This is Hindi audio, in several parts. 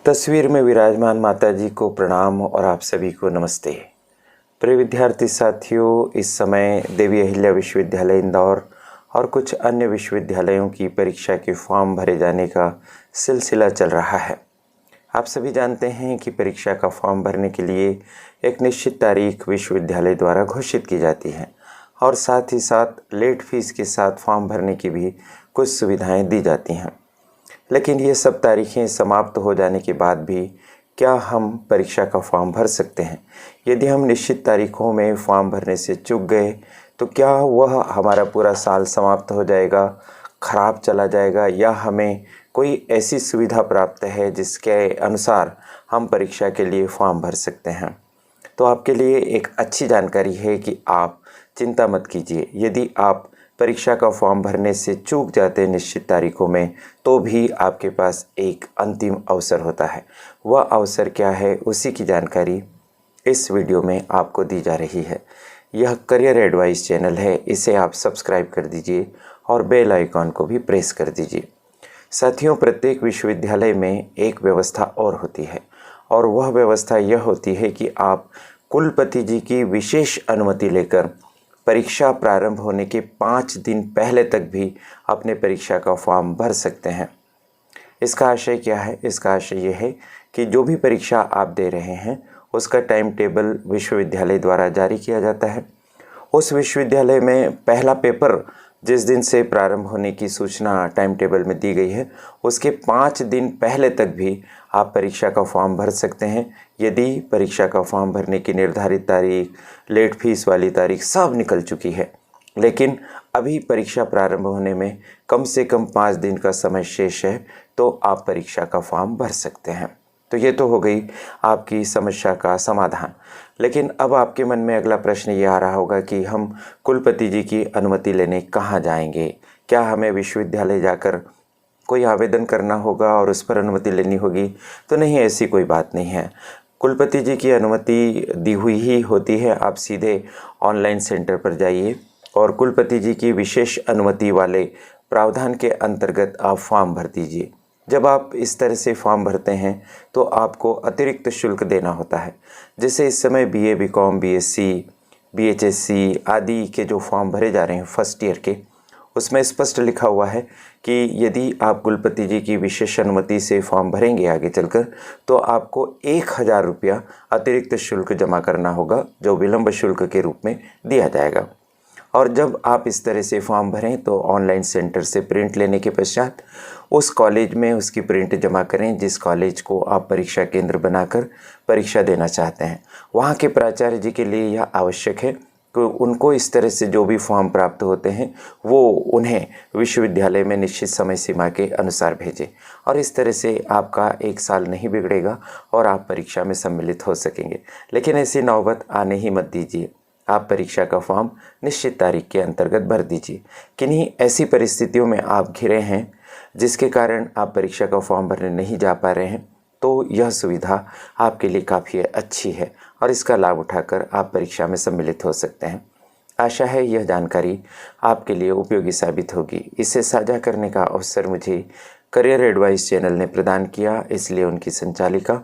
तस्वीर में विराजमान माता जी को प्रणाम और आप सभी को नमस्ते। प्रिय विद्यार्थी साथियों, इस समय देवी अहिल्या विश्वविद्यालय इंदौर और कुछ अन्य विश्वविद्यालयों की परीक्षा के फॉर्म भरे जाने का सिलसिला चल रहा है। आप सभी जानते हैं कि परीक्षा का फॉर्म भरने के लिए एक निश्चित तारीख विश्वविद्यालय द्वारा घोषित की जाती है और साथ ही साथ लेट फीस के साथ फॉर्म भरने की भी कुछ सुविधाएं दी जाती हैं। लेकिन ये सब तारीखें समाप्त हो जाने के बाद भी क्या हम परीक्षा का फॉर्म भर सकते हैं? यदि हम निश्चित तारीखों में फॉर्म भरने से चूक गए तो क्या वह हमारा पूरा साल समाप्त हो जाएगा, खराब चला जाएगा, या हमें कोई ऐसी सुविधा प्राप्त है जिसके अनुसार हम परीक्षा के लिए फॉर्म भर सकते हैं? तो आपके लिए एक अच्छी जानकारी है कि आप चिंता मत कीजिए। यदि आप परीक्षा का फॉर्म भरने से चूक जाते हैं निश्चित तारीखों में, तो भी आपके पास एक अंतिम अवसर होता है। वह अवसर क्या है, उसी की जानकारी इस वीडियो में आपको दी जा रही है। यह करियर एडवाइस चैनल है, इसे आप सब्सक्राइब कर दीजिए और बेल आइकॉन को भी प्रेस कर दीजिए। साथियों, प्रत्येक विश्वविद्यालय में एक व्यवस्था और होती है और वह व्यवस्था यह होती है कि आप कुलपति जी की विशेष अनुमति लेकर परीक्षा प्रारंभ होने के 5 दिन पहले तक भी अपने परीक्षा का फॉर्म भर सकते हैं। इसका आशय क्या है? इसका आशय यह है कि जो भी परीक्षा आप दे रहे हैं उसका टाइम टेबल विश्वविद्यालय द्वारा जारी किया जाता है। उस विश्वविद्यालय में पहला पेपर जिस दिन से प्रारंभ होने की सूचना टाइम टेबल में दी गई है, उसके 5 दिन पहले तक भी आप परीक्षा का फॉर्म भर सकते हैं। यदि परीक्षा का फॉर्म भरने की निर्धारित तारीख, लेट फीस वाली तारीख सब निकल चुकी है, लेकिन अभी परीक्षा प्रारंभ होने में कम से कम 5 दिन का समय शेष है, तो आप परीक्षा का फॉर्म भर सकते हैं। तो ये तो हो गई आपकी समस्या का समाधान। लेकिन अब आपके मन में अगला प्रश्न ये आ रहा होगा कि हम कुलपति जी की अनुमति लेने कहाँ जाएंगे? क्या हमें विश्वविद्यालय जाकर कोई आवेदन करना होगा और उस पर अनुमति लेनी होगी? तो नहीं, ऐसी कोई बात नहीं है। कुलपति जी की अनुमति दी हुई ही होती है। आप सीधे ऑनलाइन सेंटर पर जाइए और कुलपति जी की विशेष अनुमति वाले प्रावधान के अंतर्गत आप फॉर्म भर दीजिए। जब आप इस तरह से फॉर्म भरते हैं तो आपको अतिरिक्त शुल्क देना होता है। जैसे इस समय BA, BCom, BSc, BHSC आदि के जो फॉर्म भरे जा रहे हैं फर्स्ट ईयर के, उसमें स्पष्ट लिखा हुआ है कि यदि आप कुलपति जी की विशेष अनुमति से फॉर्म भरेंगे आगे चलकर, तो आपको 1000 रुपया अतिरिक्त शुल्क जमा करना होगा, जो विलंब शुल्क के रूप में दिया जाएगा। और जब आप इस तरह से फॉर्म भरें तो ऑनलाइन सेंटर से प्रिंट लेने के पश्चात उस कॉलेज में उसकी प्रिंट जमा करें जिस कॉलेज को आप परीक्षा केंद्र बनाकर परीक्षा देना चाहते हैं। वहाँ के प्राचार्य जी के लिए यह आवश्यक है कि उनको इस तरह से जो भी फॉर्म प्राप्त होते हैं वो उन्हें विश्वविद्यालय में निश्चित समय सीमा के अनुसार भेजें, और इस तरह से आपका 1 साल नहीं बिगड़ेगा और आप परीक्षा में सम्मिलित हो सकेंगे। लेकिन ऐसी नौबत आने ही मत दीजिए। आप परीक्षा का फॉर्म निश्चित तारीख के अंतर्गत भर दीजिए। किन्हीं ऐसी परिस्थितियों में आप घिरे हैं जिसके कारण आप परीक्षा का फॉर्म भरने नहीं जा पा रहे हैं, तो यह सुविधा आपके लिए काफ़ी अच्छी है और इसका लाभ उठाकर आप परीक्षा में सम्मिलित हो सकते हैं। आशा है यह जानकारी आपके लिए उपयोगी साबित होगी। इसे साझा करने का अवसर मुझे करियर एडवाइस चैनल ने प्रदान किया, इसलिए उनकी संचालिका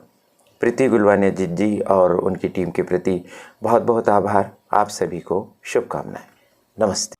प्रीति गुलवानिया जी और उनकी टीम के प्रति बहुत बहुत आभार। आप सभी को शुभकामनाएं। नमस्ते।